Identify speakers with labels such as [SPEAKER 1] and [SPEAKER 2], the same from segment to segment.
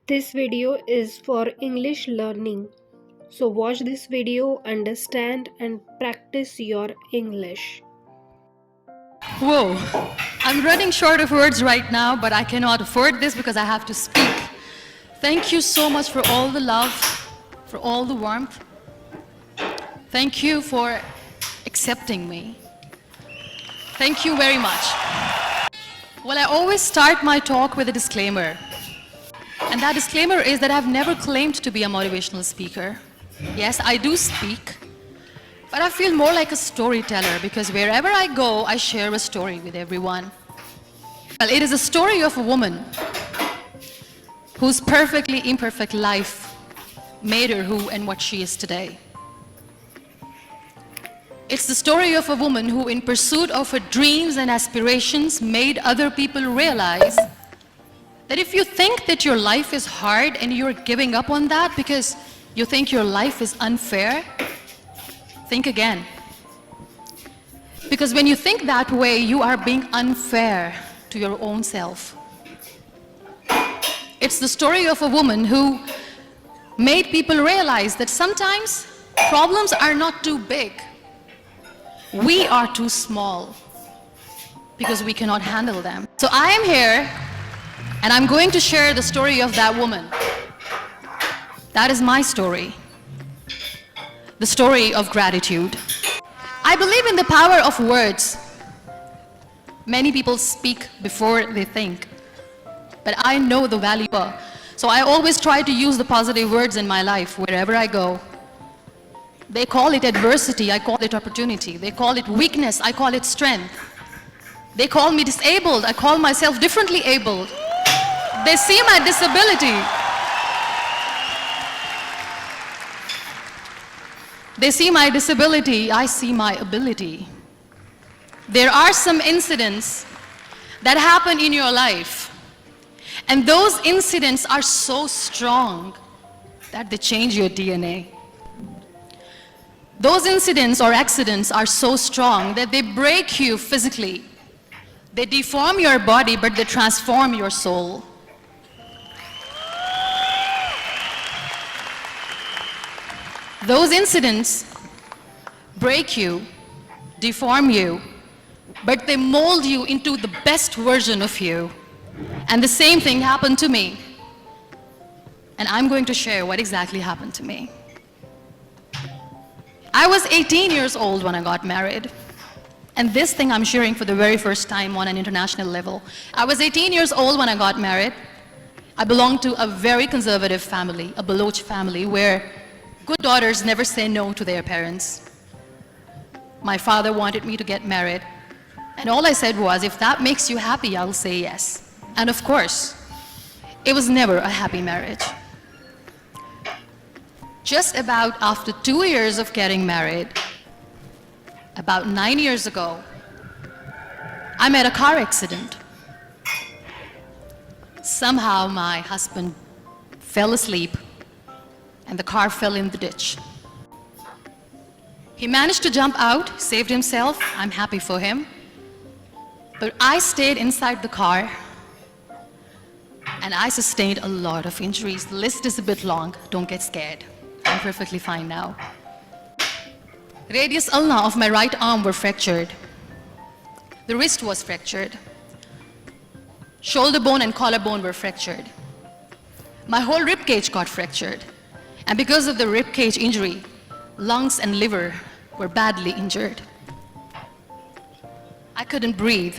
[SPEAKER 1] This video is for English learning. So watch this video, understand and practice your English.
[SPEAKER 2] Whoa, I'm running short of words right now, but I cannot afford this because I have to speak. Thank you so much for all the love, for all the warmth. Thank you for accepting me. Thank you very much. Well, I always start my talk with a disclaimer. And that disclaimer is that I've never claimed to be a motivational speaker. Yes, I do speak, but I feel more like a storyteller because wherever I go, I share a story with everyone. Well, it is a story of a woman whose perfectly imperfect life made her who and what she is today. It's the story of a woman who, in pursuit of her dreams and aspirations, made other people realize that if you think that your life is hard and you're giving up on that because you think your life is unfair, think again. Because when you think that way, you are being unfair to your own self. It's the story of a woman who made people realize that sometimes problems are not too big. We are too small because we cannot handle them. So I am here and I'm going to share the story of that woman. That is my story. The story of gratitude. I believe in the power of words. Many people speak before they think, but I know the value. So I always try to use the positive words in my life wherever I go. They call it adversity, I call it opportunity. They call it weakness, I call it strength. They call me disabled, I call myself differently abled. They see my disability. They see my disability, I see my ability. There are some incidents that happen in your life, and those incidents are so strong that they change your DNA. Those incidents or accidents are so strong that they break you physically. They deform your body, but they transform your soul. Those incidents break you, deform you, but they mold you into the best version of you. And the same thing happened to me. And I'm going to share what exactly happened to me. I was 18 years old when I got married. And this thing I'm sharing for the very first time on an international level. I was 18 years old when I got married. I belonged to a very conservative family, a Baloch family, where good daughters never say no to their parents. My father wanted me to get married. And all I said was, if that makes you happy, I'll say yes. And of course, it was never a happy marriage. Just about after 2 years of getting married, about 9 years ago, I met a car accident. Somehow my husband fell asleep and the car fell in the ditch. He managed to jump out, saved himself. I'm happy for him. But I stayed inside the car and I sustained a lot of injuries. The list is a bit long, don't get scared. I'm perfectly fine now. Radius ulna of my right arm were fractured. The wrist was fractured. Shoulder bone and collarbone were fractured. My whole rib cage got fractured. And because of the rib cage injury, lungs and liver were badly injured. I couldn't breathe.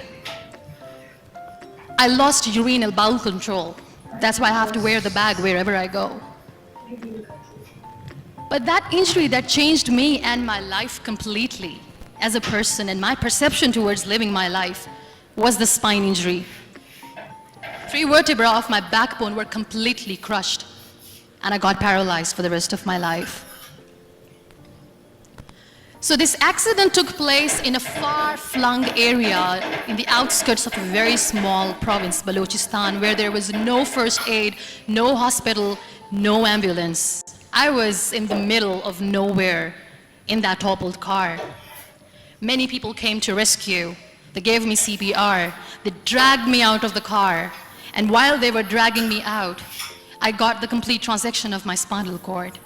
[SPEAKER 2] I lost urinary bowel control. That's why I have to wear the bag wherever I go. But that injury that changed me and my life completely as a person and my perception towards living my life was the spine injury. 3 vertebrae of my backbone were completely crushed and I got paralyzed for the rest of my life. So this accident took place in a far-flung area in the outskirts of a very small province, Balochistan, where there was no first aid, no hospital, no ambulance. I was in the middle of nowhere in that toppled car. Many people came to rescue. They gave me CPR. They dragged me out of the car. And while they were dragging me out, I got the complete transection of my spinal cord.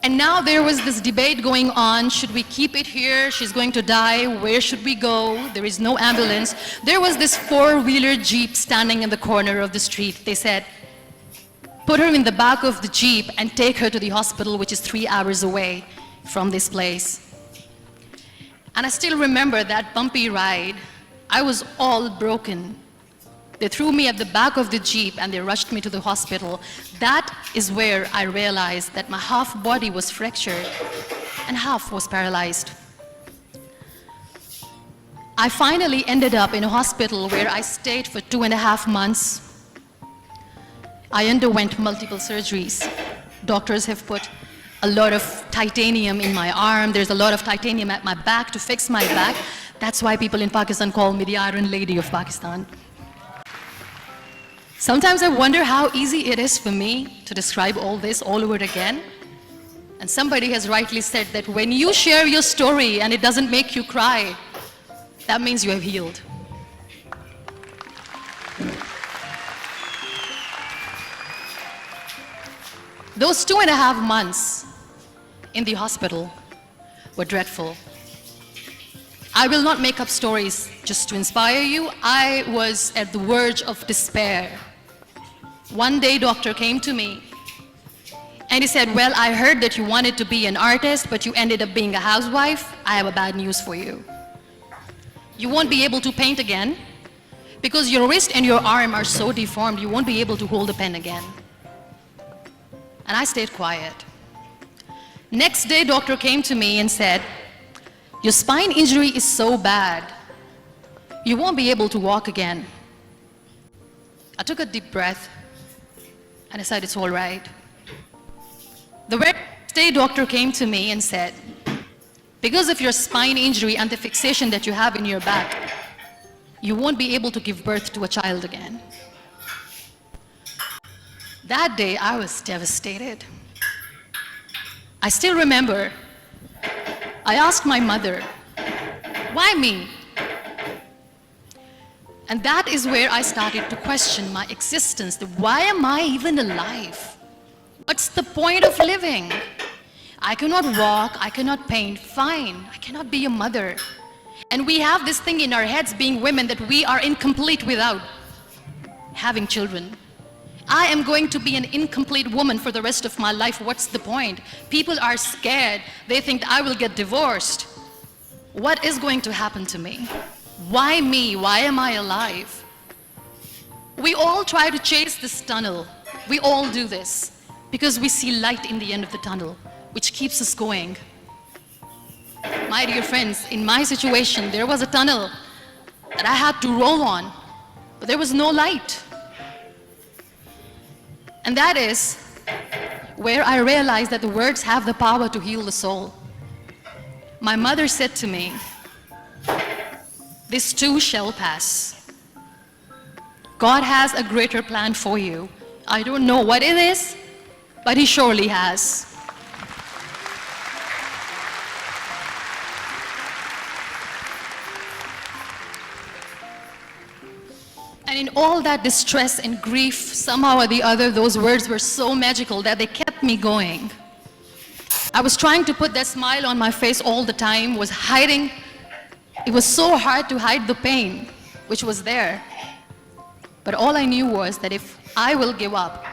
[SPEAKER 2] And now there was this debate going on, should we keep it here? She's going to die, where should we go? There is no ambulance. There was this four-wheeler Jeep standing in the corner of the street. They said, put her in the back of the Jeep and take her to the hospital, which is 3 hours away from this place. And I still remember that bumpy ride. I was all broken. They threw me at the back of the Jeep and they rushed me to the hospital. That is where I realized that my half body was fractured and half was paralyzed. I finally ended up in a hospital where I stayed for 2.5 months. I underwent multiple surgeries. Doctors have put a lot of titanium in my arm. There's a lot of titanium at my back to fix my back. That's why people in Pakistan call me the Iron Lady of Pakistan. Sometimes I wonder how easy it is for me to describe all this all over again. And somebody has rightly said that when you share your story and it doesn't make you cry, that means you have healed. Those 2.5 months in the hospital were dreadful. I will not make up stories just to inspire you. I was at the verge of despair. One day, doctor came to me and he said, well, I heard that you wanted to be an artist, but you ended up being a housewife. I have a bad news for you. You won't be able to paint again because your wrist and your arm are so deformed, you won't be able to hold a pen again. And I stayed quiet. Next day, doctor came to me and said, your spine injury is so bad, you won't be able to walk again. I took a deep breath and I said, it's all right. The very next day, doctor came to me and said, because of your spine injury and the fixation that you have in your back, you won't be able to give birth to a child again. That day, I was devastated. I still remember, I asked my mother, why me? And that is where I started to question my existence. Why am I even alive? What's the point of living? I cannot walk, I cannot paint, fine. I cannot be a mother. And we have this thing in our heads, being women, that we are incomplete without having children. I am going to be an incomplete woman for the rest of my life. What's the point? People are scared. They think I will get divorced. What is going to happen to me? Why me? Why am I alive? We all try to chase this tunnel. We all do this because we see light in the end of the tunnel, which keeps us going. My dear friends, in my situation, there was a tunnel that I had to roll on, but there was no light. And that is where I realized that the words have the power to heal the soul. My mother said to me, this too shall pass. God has a greater plan for you. I don't know what it is, but He surely has. And in all that distress and grief, somehow or the other, those words were so magical that they kept me going. I was trying to put that smile on my face all the time, was hiding. It was so hard to hide the pain, which was there. But all I knew was that if I will give up,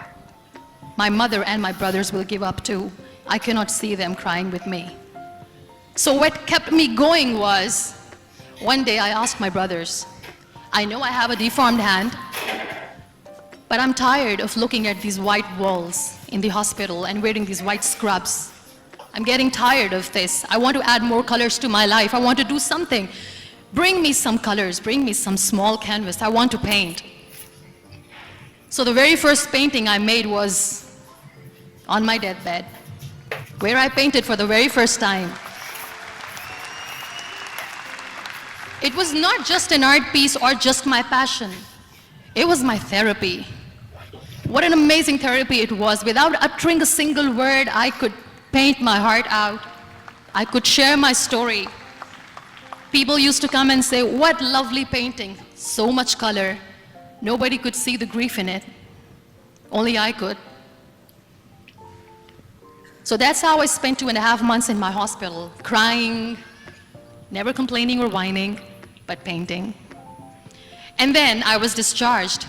[SPEAKER 2] my mother and my brothers will give up too. I cannot see them crying with me. So what kept me going was, one day I asked my brothers, I know I have a deformed hand, but I'm tired of looking at these white walls in the hospital and wearing these white scrubs. I'm getting tired of this. I want to add more colors to my life. I want to do something. Bring me some colors, bring me some small canvas. I want to paint. So the very first painting I made was on my deathbed, where I painted for the very first time. It was not just an art piece or just my passion. It was my therapy. What an amazing therapy it was. Without uttering a single word, I could paint my heart out. I could share my story. People used to come and say, what lovely painting, so much color. Nobody could see the grief in it. Only I could. So that's how I spent 2.5 months in my hospital, crying, never complaining or whining, but painting. And then I was discharged,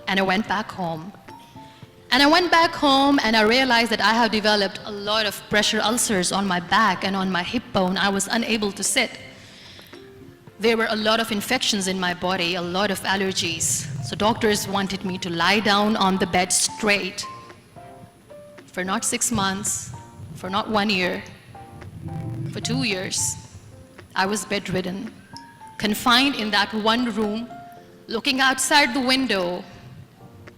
[SPEAKER 2] and I went back home. And I went back home and I realized that I have developed a lot of pressure ulcers on my back and on my hip bone. I was unable to sit. There were a lot of infections in my body, a lot of allergies. So doctors wanted me to lie down on the bed straight for not 6 months, for not 1 year, for 2 years. I was bedridden, confined in that one room, looking outside the window,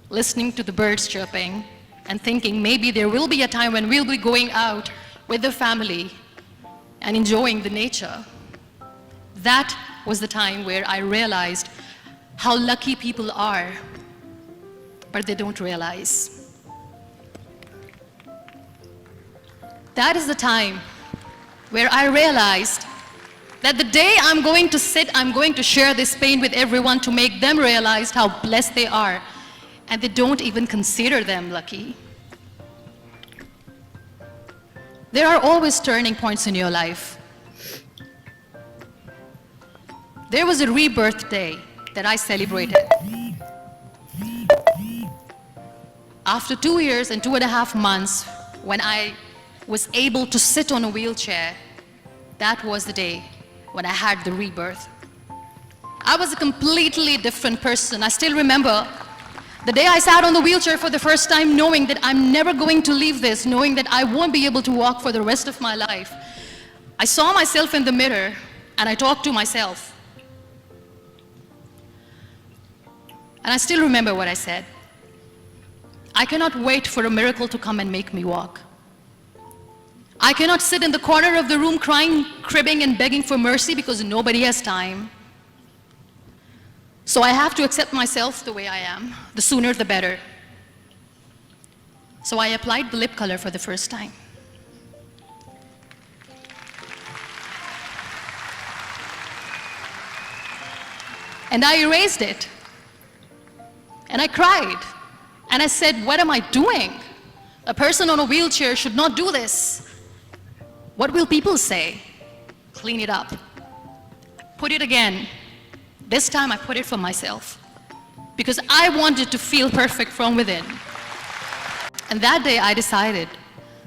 [SPEAKER 2] listening to the birds chirping, and thinking maybe there will be a time when we'll be going out with the family and enjoying the nature. That was the time where I realized how lucky people are, but they don't realize. That is the time where I realized that the day I'm going to sit, I'm going to share this pain with everyone to make them realize how blessed they are, and they don't even consider them lucky. There are always turning points in your life. There was a rebirth day that I celebrated. After 2 years and 2.5 months, when I was able to sit on a wheelchair, that was the day when I had the rebirth. I was a completely different person. I still remember the day I sat on the wheelchair for the first time, knowing that I'm never going to leave this, knowing that I won't be able to walk for the rest of my life. I saw myself in the mirror and I talked to myself. And I still remember what I said. I cannot wait for a miracle to come and make me walk. I cannot sit in the corner of the room crying, cribbing, and begging for mercy because nobody has time. So I have to accept myself the way I am. The sooner the better. So I applied the lip color for the first time. And I erased it. And I cried. And I said, what am I doing? A person on a wheelchair should not do this. What will people say? Clean it up. Put it again. This time I put it for myself. Because I wanted to feel perfect from within. And that day I decided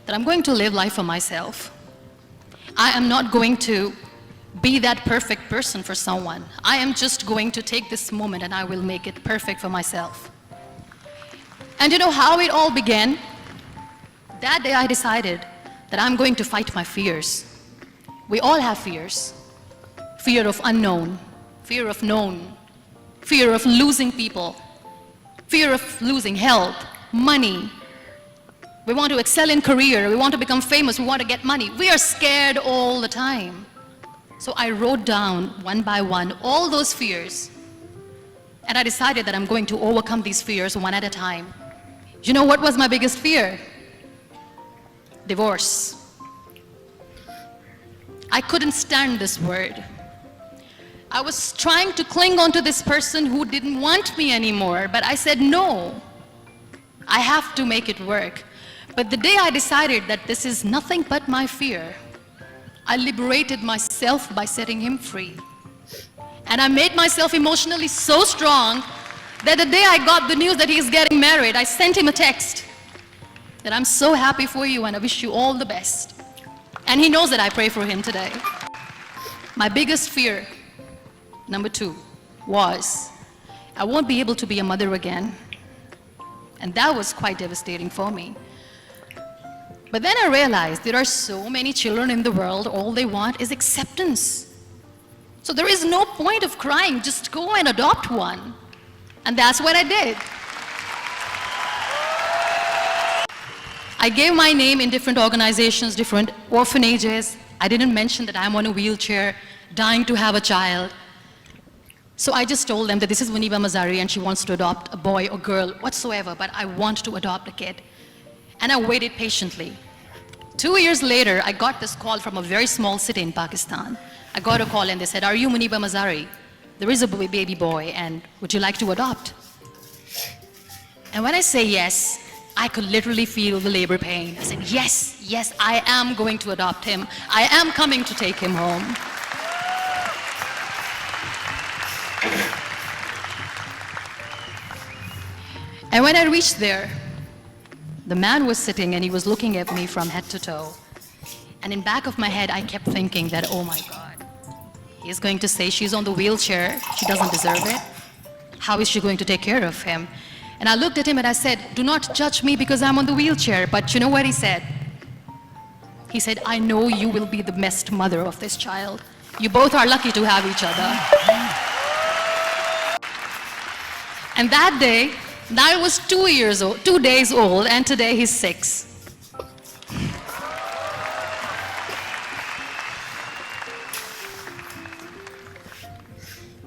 [SPEAKER 2] that I'm going to live life for myself. I am not going to be that perfect person for someone. I am just going to take this moment and I will make it perfect for myself. And you know how it all began? That day I decided that I'm going to fight my fears. We all have fears. Fear of unknown, fear of known, fear of losing people, fear of losing health, money. We want to excel in career, we want to become famous, we want to get money. We are scared all the time. So I wrote down one by one all those fears. And I decided that I'm going to overcome these fears one at a time. You know what was my biggest fear? Divorce. I couldn't stand this word. I was trying to cling on to this person who didn't want me anymore, but I said no. I have to make it work. But the day I decided that this is nothing but my fear, I liberated myself by setting him free. And I made myself emotionally so strong that the day I got the news that he's getting married, I sent him a text that I'm so happy for you and I wish you all the best. And he knows that I pray for him today. My biggest fear, number 2, was I won't be able to be a mother again. And that was quite devastating for me. But then I realized there are so many children in the world, all they want is acceptance. So there is no point of crying, just go and adopt one. And that's what I did. I gave my name in different organizations, different orphanages. I didn't mention that I'm on a wheelchair, dying to have a child. So I just told them that this is Muniba Mazari and she wants to adopt a boy or girl, whatsoever, but I want to adopt a kid. And I waited patiently. 2 years later, I got this call from a very small city in Pakistan. I got a call and they said, are you Muniba Mazari? There is a baby boy and would you like to adopt? And when I say yes, I could literally feel the labor pain. I said, yes, yes, I am going to adopt him. I am coming to take him home. And when I reached there, the man was sitting and he was looking at me from head to toe. And in back of my head, I kept thinking that, oh my God, he's going to say she's on the wheelchair, she doesn't deserve it. How is she going to take care of him? And I looked at him and I said, do not judge me because I'm on the wheelchair. But you know what he said? He said, I know you will be the best mother of this child. You both are lucky to have each other. And that day, I was 2 days old, and today he's 6.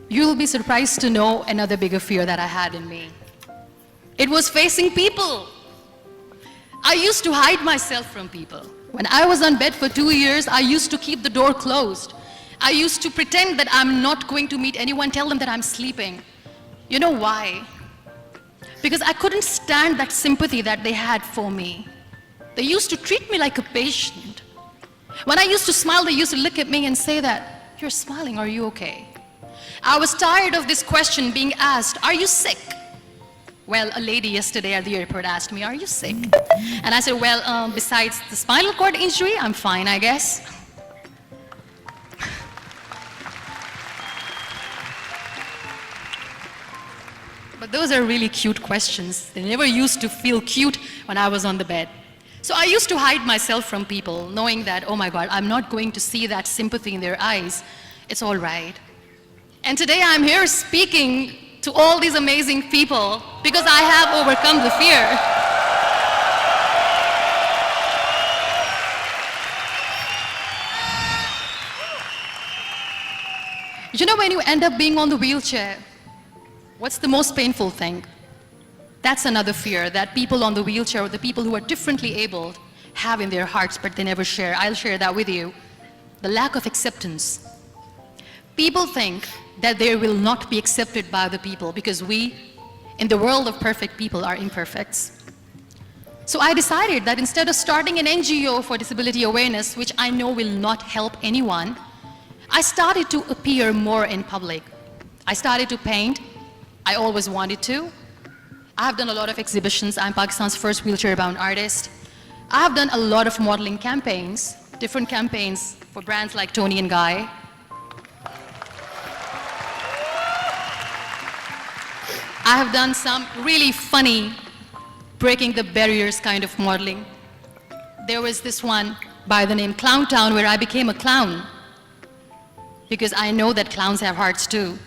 [SPEAKER 2] You'll be surprised to know another bigger fear that I had in me. It was facing people. I used to hide myself from people. When I was on bed for 2 years, I used to keep the door closed. I used to pretend that I'm not going to meet anyone, tell them that I'm sleeping. You know why? Because I couldn't stand that sympathy that they had for me. They used to treat me like a patient. When I used to smile, they used to look at me and say that, you're smiling, are you okay? I was tired of this question being asked, are you sick? Well, a lady yesterday at the airport asked me, are you sick? And I said, well, besides the spinal cord injury, I'm fine, I guess. But those are really cute questions. They never used to feel cute when I was on the bed. So I used to hide myself from people, knowing that, oh my God, I'm not going to see that sympathy in their eyes. It's all right. And today I'm here speaking to all these amazing people because I have overcome the fear. You know, when you end up being on the wheelchair, what's the most painful thing? That's another fear that people on the wheelchair, or the people who are differently abled, have in their hearts, but they never share. I'll share that with you. The lack of acceptance. People think that they will not be accepted by the people because we, in the world of perfect people, are imperfects. So I decided that instead of starting an NGO for disability awareness, which I know will not help anyone, I started to appear more in public. I started to paint. I always wanted to. I have done a lot of exhibitions. I'm Pakistan's first wheelchair-bound artist. I have done a lot of modeling campaigns, different campaigns for brands like Tony and Guy. I have done some really funny, breaking the barriers kind of modeling. There was this one by the name Clown Town where I became a clown because I know that clowns have hearts too.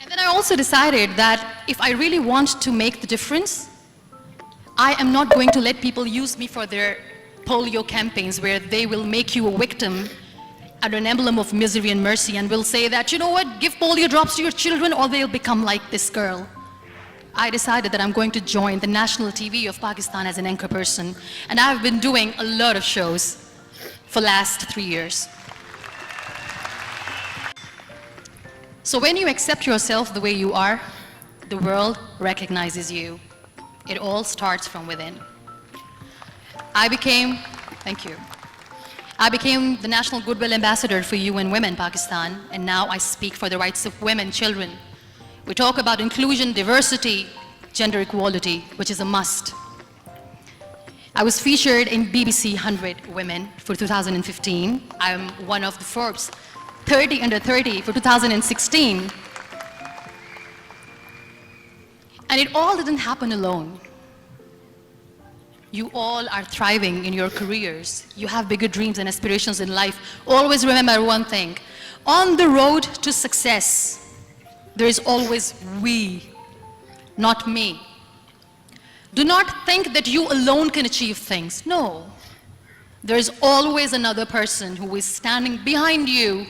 [SPEAKER 2] And then I also decided that if I really want to make the difference, I am not going to let people use me for their polio campaigns where they will make you a victim and an emblem of misery and mercy and will say that, you know what, give polio drops to your children or they'll become like this girl. I decided that I'm going to join the national TV of Pakistan as an anchor person, and I've been doing a lot of shows for the last 3 years. So when you accept yourself the way you are, the world recognizes you. It all starts from within. Thank you. I became the National Goodwill Ambassador for UN Women Pakistan, and now I speak for the rights of women, children. We talk about inclusion, diversity, gender equality, which is a must. I was featured in BBC 100 Women for 2015. I'm one of the Forbes 30 under 30 for 2016. And it all didn't happen alone. You all are thriving in your careers. You have bigger dreams and aspirations in life. Always remember one thing. On the road to success, there is always we, not me. Do not think that you alone can achieve things. No. There is always another person who is standing behind you,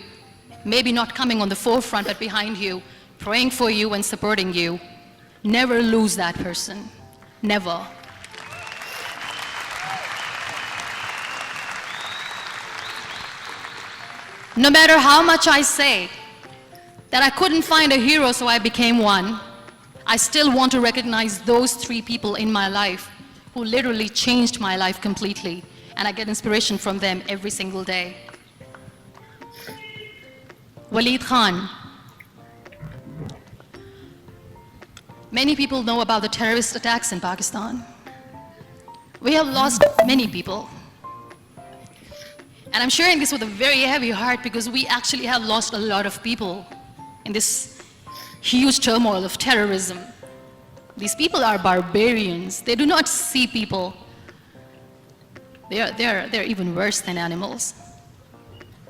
[SPEAKER 2] maybe not coming on the forefront, but behind you, praying for you and supporting you. Never lose that person. Never. No matter how much I say that I couldn't find a hero, so I became one, I still want to recognize those 3 people in my life who literally changed my life completely, and I get inspiration from them every single day. Waleed Khan. Many people know about the terrorist attacks in Pakistan. We have lost many people. And I'm sharing this with a very heavy heart because we actually have lost a lot of people in this huge turmoil of terrorism. These people are barbarians. They do not see people. They're even worse than animals.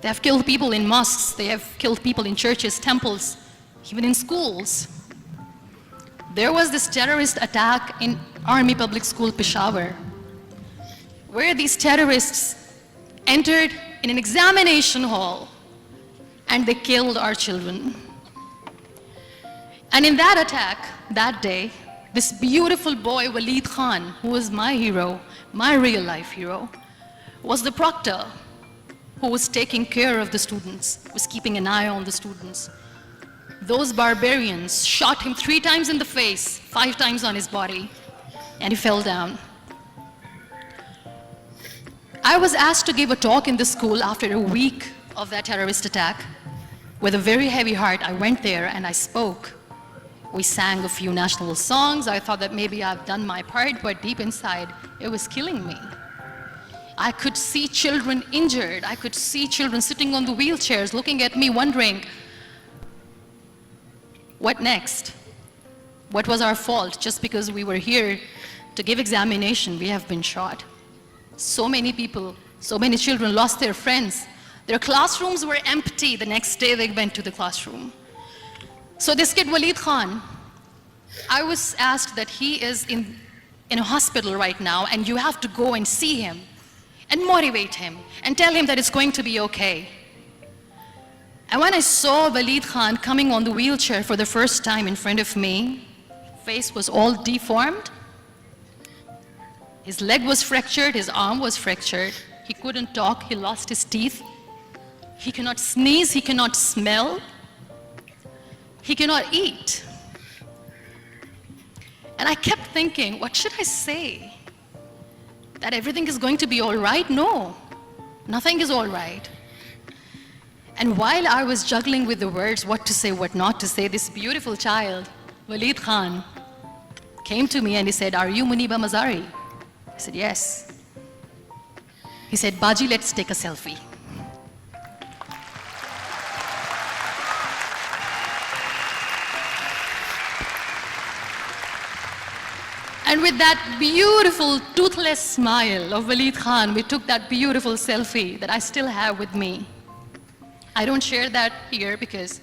[SPEAKER 2] They have killed people in mosques. They have killed people in churches, temples, even in schools. There was this terrorist attack in Army Public School, Peshawar, where these terrorists entered in an examination hall and they killed our children. And in that attack, that day, this beautiful boy, Waleed Khan, who was my hero, my real life hero, was the proctor who was taking care of the students, was keeping an eye on the students. Those barbarians shot him 3 times in the face, 5 times on his body, and he fell down. I was asked to give a talk in the school after a week of that terrorist attack. With a very heavy heart, I went there and I spoke. We sang a few national songs. I thought that maybe I've done my part, but deep inside, it was killing me. I could see children injured. I could see children sitting on the wheelchairs, looking at me, wondering, what next? What was our fault? Just because we were here to give examination, we have been shot. So many people, so many children lost their friends. Their classrooms were empty. The next day they went to the classroom. So this kid, Waleed Khan, I was asked that he is in a hospital right now and you have to go and see him and motivate him and tell him that it's going to be okay. And when I saw Waleed Khan coming on the wheelchair for the first time in front of me, face was all deformed. His leg was fractured, his arm was fractured. He couldn't talk, he lost his teeth. He cannot sneeze, he cannot smell. He cannot eat. And I kept thinking, what should I say? That everything is going to be all right? No, nothing is all right. And while I was juggling with the words, what to say, what not to say, this beautiful child, Waleed Khan, came to me and he said, "Are you Muniba Mazari?" I said, "Yes." He said, "Baji, let's take a selfie." And with that beautiful, toothless smile of Waleed Khan, we took that beautiful selfie that I still have with me. I don't share that here because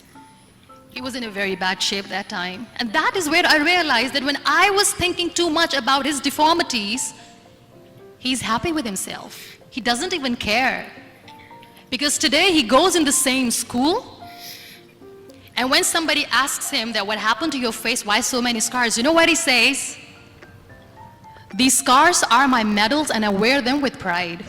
[SPEAKER 2] he was in a very bad shape that time. And that is where I realized that when I was thinking too much about his deformities, he's happy with himself. He doesn't even care. Because today he goes in the same school, and when somebody asks him that what happened to your face, why so many scars, you know what he says? "These scars are my medals and I wear them with pride."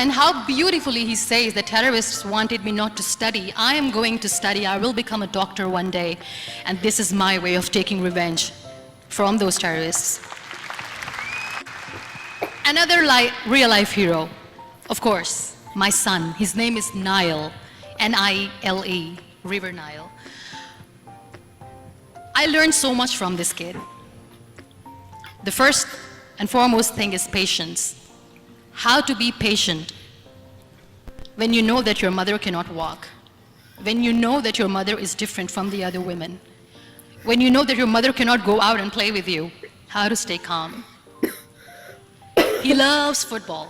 [SPEAKER 2] And how beautifully he says, "The terrorists wanted me not to study. I am going to study. I will become a doctor one day. And this is my way of taking revenge from those terrorists." Another real life hero, of course, my son. His name is Nile, N-I-L-E, River Nile. I learned so much from this kid. The first and foremost thing is patience. How to be patient when you know that your mother cannot walk, when you know that your mother is different from the other women, when you know that your mother cannot go out and play with you, how to stay calm. He loves football.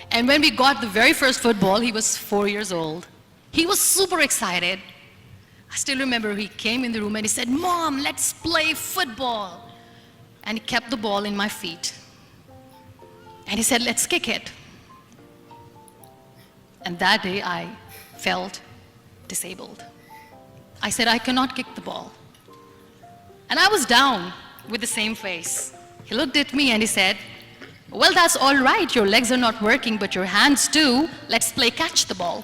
[SPEAKER 2] And when we got the very first football, he was 4 years old. He was super excited. I still remember he came in the room and he said, "Mom, let's play football." And he kept the ball in my feet. And he said, "Let's kick it." And that day I felt disabled. I said, "I cannot kick the ball." And I was down with the same face. He looked at me and he said, "Well, that's all right. Your legs are not working, but your hands do. Let's play catch the ball."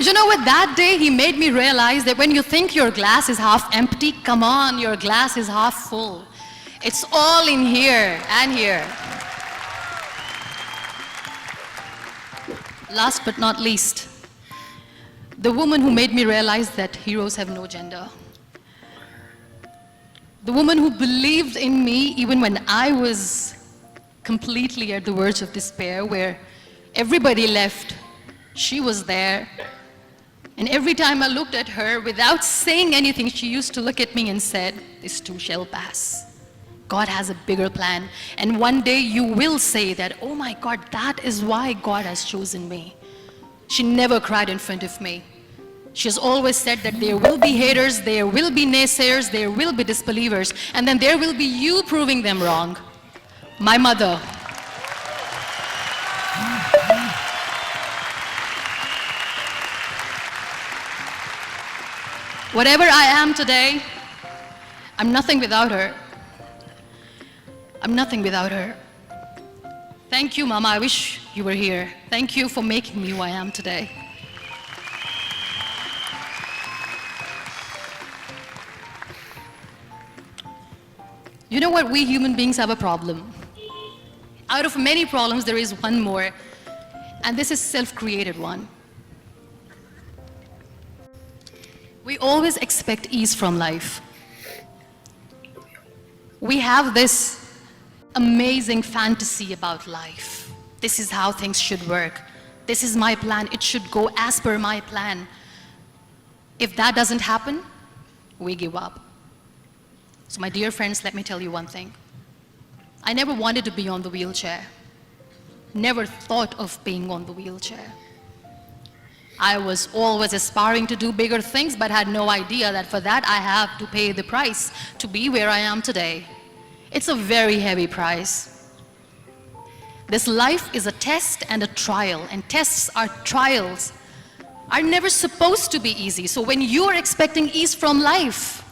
[SPEAKER 2] You know what, that day he made me realize that when you think your glass is half empty, come on, your glass is half full. It's all in here and here. Last but not least, the woman who made me realize that heroes have no gender. The woman who believed in me even when I was completely at the verge of despair, where everybody left, she was there. And every time I looked at her, without saying anything, she used to look at me and said, "This too shall pass. God has a bigger plan. And one day you will say that, oh my God, that is why God has chosen me." She never cried in front of me. She has always said that there will be haters, there will be naysayers, there will be disbelievers, and then there will be you proving them wrong. My mother. Whatever I am today, I'm nothing without her. I'm nothing without her. Thank you, Mama. I wish you were here. Thank you for making me who I am today. You know what? We human beings have a problem. Out of many problems, there is one more, and this is self-created one. We always expect ease from life. We have this amazing fantasy about life. This is how things should work. This is my plan. It should go as per my plan. If that doesn't happen, we give up. So my dear friends, let me tell you one thing. I never wanted to be on the wheelchair. Never thought of being on the wheelchair. I was always aspiring to do bigger things, but had no idea that for that I have to pay the price to be where I am today. It's a very heavy price. This life is a test and a trial, and tests or trials are never supposed to be easy. So when you are expecting ease from life,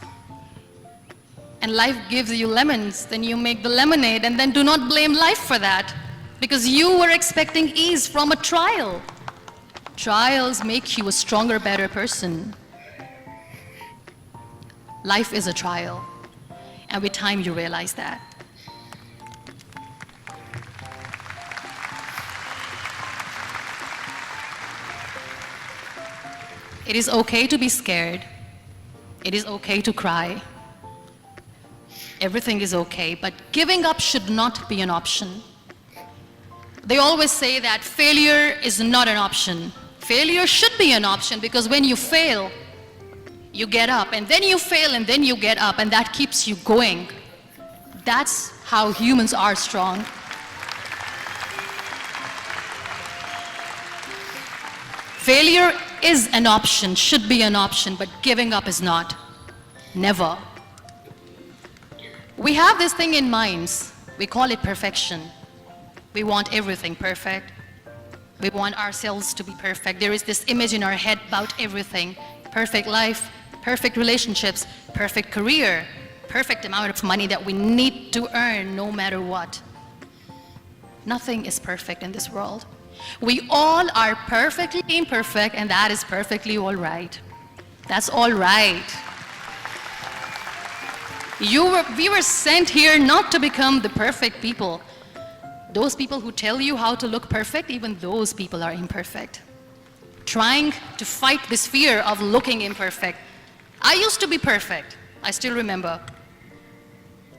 [SPEAKER 2] and life gives you lemons, then you make the lemonade, and then do not blame life for that, because you were expecting ease from a trial. Trials make you a stronger, better person. Life is a trial, and with time you realize that. It is okay to be scared. It is okay to cry. Everything is okay, but giving up should not be an option. They always say that failure is not an option. Failure should be an option, because when you fail, you get up, and then you fail, and then you get up, and that keeps you going. That's how humans are strong. Failure is an option, should be an option, but giving up is not. Never. We have this thing in minds. We call it perfection. We want everything perfect. We want ourselves to be perfect. There is this image in our head about everything. Perfect life, perfect relationships, perfect career, perfect amount of money that we need to earn no matter what. Nothing is perfect in this world. We all are perfectly imperfect, and that is perfectly all right. That's all right. We were sent here not to become the perfect people. Those people who tell you how to look perfect, even those people are imperfect. Trying to fight this fear of looking imperfect. I used to be perfect. I still remember.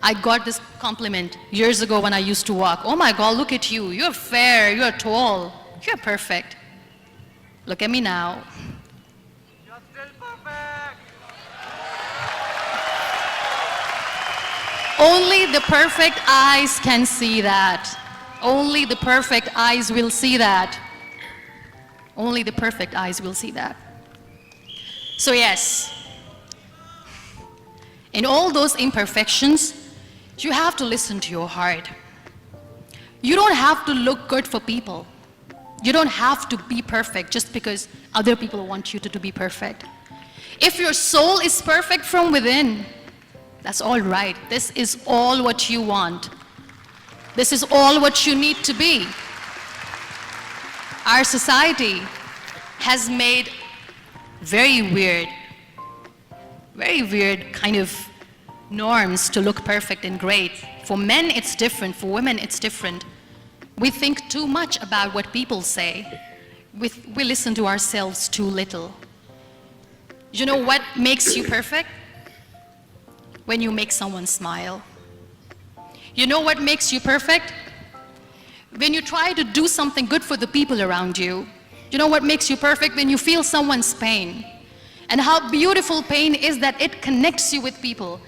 [SPEAKER 2] I got this compliment years ago when I used to walk. "Oh my God, look at you. You're fair, you're tall, you're perfect." Look at me now.
[SPEAKER 3] You're still perfect.
[SPEAKER 2] Only the perfect eyes can see that. Only the perfect eyes will see that. Only the perfect eyes will see that. So yes, in all those imperfections, you have to listen to your heart. You don't have to look good for people. You don't have to be perfect just because other people want you to be perfect. If your soul is perfect from within, that's all right. This is all what you want. This is all what you need to be. Our society has made very weird kind of norms to look perfect and great. For men, it's different. For women, it's different. We think too much about what people say. We listen to ourselves too little. You know what makes you perfect? When you make someone smile. You know what makes you perfect? When you try to do something good for the people around you. You know what makes you perfect? When you feel someone's pain. And how beautiful pain is that it connects you with people.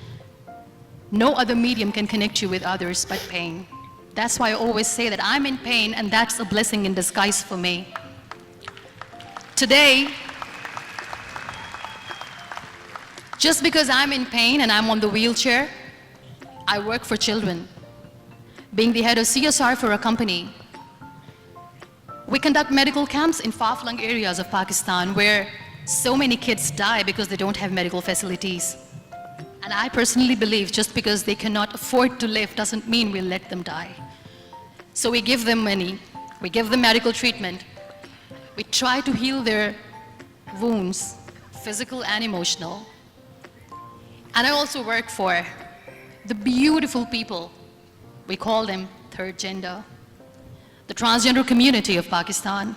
[SPEAKER 2] No other medium can connect you with others but pain. That's why I always say that I'm in pain, and that's a blessing in disguise for me. Today, just because I'm in pain and I'm on the wheelchair, I work for children. Being the head of CSR for a company, we conduct medical camps in far-flung areas of Pakistan where so many kids die because they don't have medical facilities. And I personally believe just because they cannot afford to live doesn't mean we'll let them die. So we give them money, we give them medical treatment, we try to heal their wounds, physical and emotional. And I also work for the beautiful people, we call them third gender, the transgender community of Pakistan.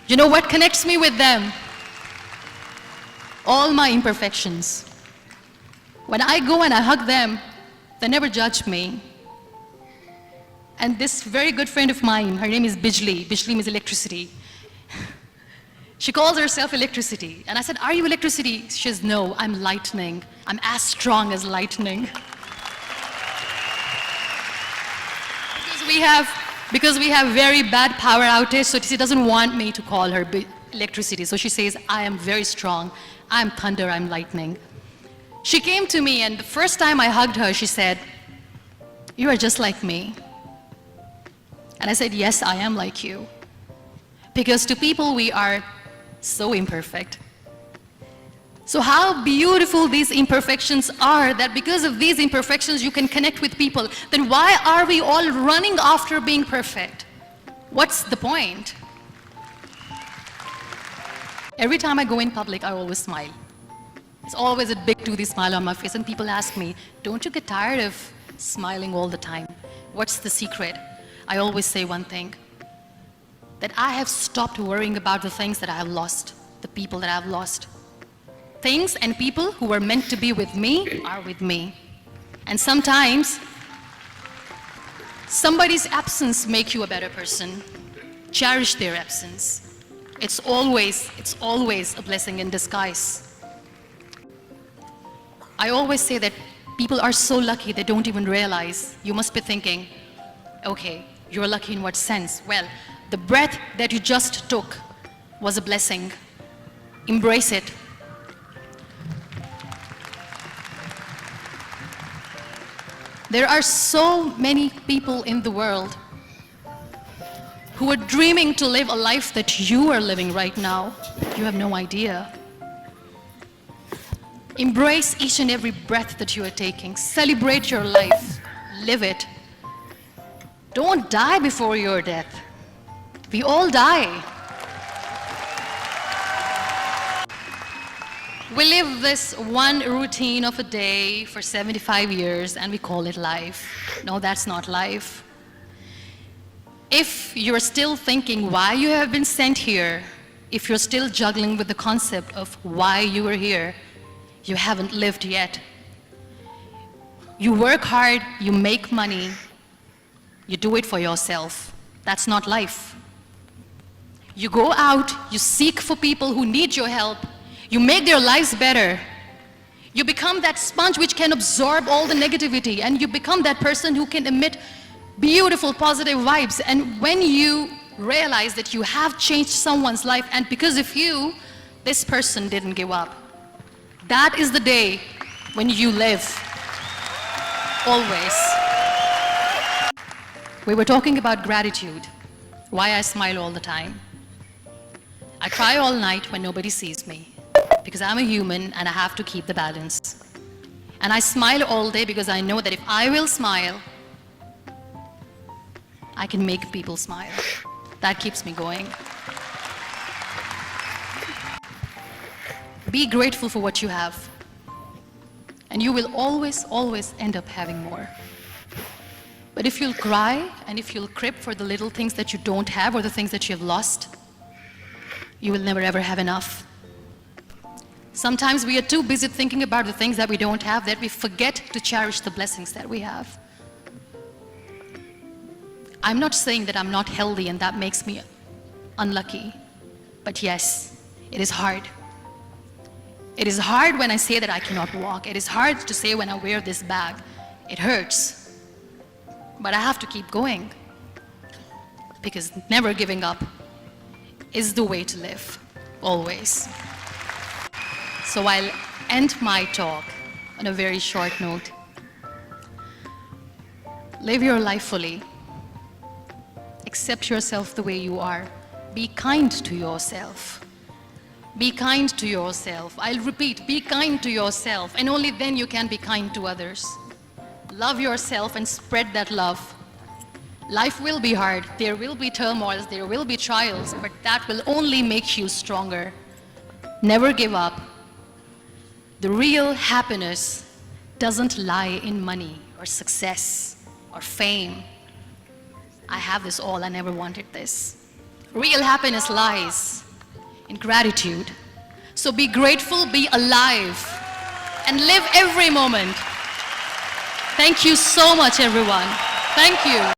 [SPEAKER 2] You know what connects me with them? All my imperfections. When I go and I hug them, they never judge me. And this very good friend of mine, her name is Bijli. Bijli means electricity. She calls herself electricity. And I said, are you electricity? She says, no, I'm lightning. I'm as strong as lightning. Because we have very bad power outage, so she doesn't want me to call her electricity. So she says, I am very strong. I'm thunder, I'm lightning. She came to me, and the first time I hugged her, she said, you are just like me. And I said, yes, I am like you. Because to people, we are so imperfect. So how beautiful these imperfections are, that because of these imperfections, you can connect with people. Then why are we all running after being perfect? What's the point? Every time I go in public, I always smile. It's always a big toothy smile on my face, and people ask me, don't you get tired of smiling all the time? What's the secret? I always say one thing, that I have stopped worrying about the things that I have lost, the people that I have lost. Things and people who were meant to be with me are with me. And sometimes, somebody's absence makes you a better person. Cherish their absence. It's always a blessing in disguise. I always say that people are so lucky they don't even realize. You must be thinking, okay, you're lucky in what sense? Well, the breath that you just took was a blessing. Embrace it. There are so many people in the world who are dreaming to live a life that you are living right now. You have no idea. Embrace each and every breath that you are taking. Celebrate your life. Live it. Don't die before your death. We all die. We live this one routine of a day for 75 years and we call it life. No, that's not life. If you're still thinking why you have been sent here, if you're still juggling with the concept of why you are here, you haven't lived yet. You work hard, you make money, you do it for yourself. That's not life. You go out, you seek for people who need your help, you make their lives better. You become that sponge which can absorb all the negativity, and you become that person who can emit beautiful, positive vibes. And when you realize that you have changed someone's life, and because of you, this person didn't give up, that is the day when you live. Always. We were talking about gratitude, why I smile all the time. I cry all night when nobody sees me, because I'm a human and I have to keep the balance. And I smile all day because I know that if I will smile, I can make people smile. That keeps me going. Be grateful for what you have. And you will always, always end up having more. But if you'll cry and if you'll crib for the little things that you don't have or the things that you have lost, you will never ever have enough. Sometimes we are too busy thinking about the things that we don't have that we forget to cherish the blessings that we have. I'm not saying that I'm not healthy and that makes me unlucky. But yes, it is hard. It is hard when I say that I cannot walk. It is hard to say when I wear this bag. It hurts. But I have to keep going. Because never giving up is the way to live, always. So I'll end my talk on a very short note. Live your life fully. Accept yourself the way you are. Be kind to yourself. Be kind to yourself. I'll repeat, be kind to yourself, and only then you can be kind to others. Love yourself and spread that love. Life will be hard. There will be turmoils, there will be trials, but that will only make you stronger. Never give up. The real happiness doesn't lie in money or success or fame. I have this all, I never wanted this. Real happiness lies in gratitude. So be grateful, be alive, and live every moment. Thank you so much, everyone. Thank you.